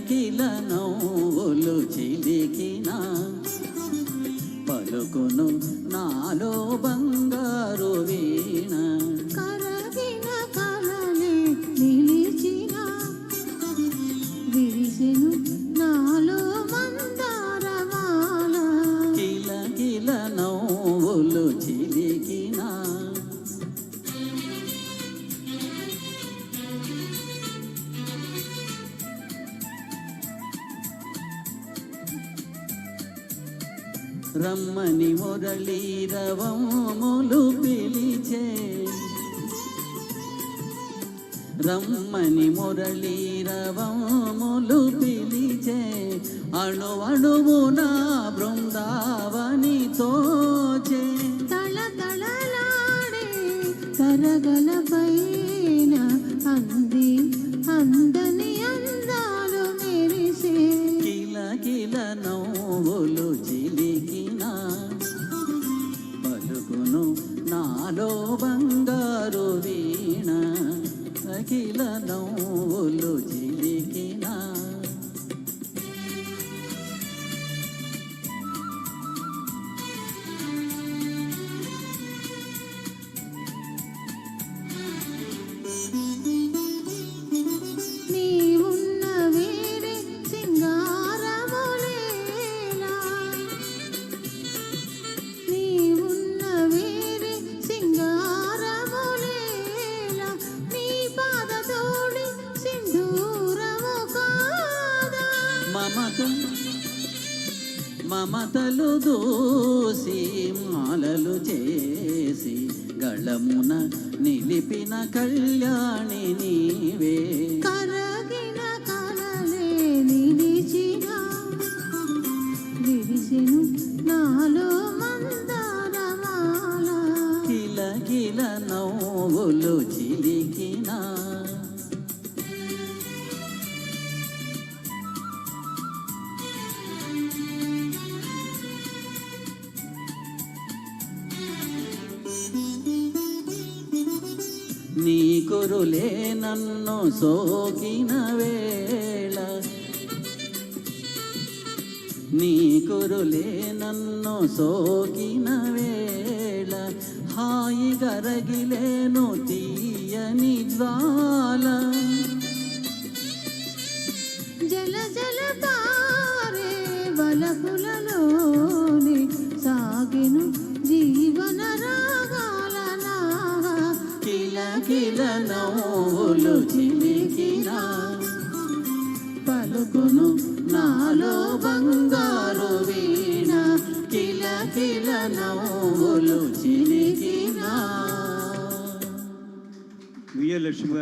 కిల నవ్వులు చిలికిన పలుకును నాలో బంగారు వీణ కరగిన కలలే నిలిచిన విరిసెను నాలో మందారమాల కిల కిల నవ్వులు చిలికిన రమ్మని మురళీరవములు పిలిచే రమ్మని మురళీరవములు పిలిచే అణు అణువున బృందావని తోచే తళతళలాడే తరగల పైన అంది అందని అందాలు మెరిసే కిల కిల నవ్వులు చిలికిన పలుకును నాలో బంగారు వీణ కిల నవ్వులు చిలికిన నీవున్న వేరే సింగారములేలా నీవున్న వేరే సింగారములేలా నీ పాదతోడి సింధూరము కాదా మమతలు దూసి మాలలు చేసి గళమున నిలిపిన కళ్యాణి నీవే కరగిన కలలే నిలిచిన విరిసెను నాలో మందారమాల కిల కిల నవ్వులు చిలికిన నీ కురులే నన్ను సోకిన వేళ నీ కురులే నన్ను సోకిన వేళ హాయి గరగిలేను తీయని జ్వాల జల జల పారే వలపులలోని సాగిను జీవన రాగాల నాగా కిల కిల నవ్వులు చిలికిన పలుకును నాలో బంగారు వీణ కిల కిల నవ్వులు చిలికిన. విజయలక్ష్మి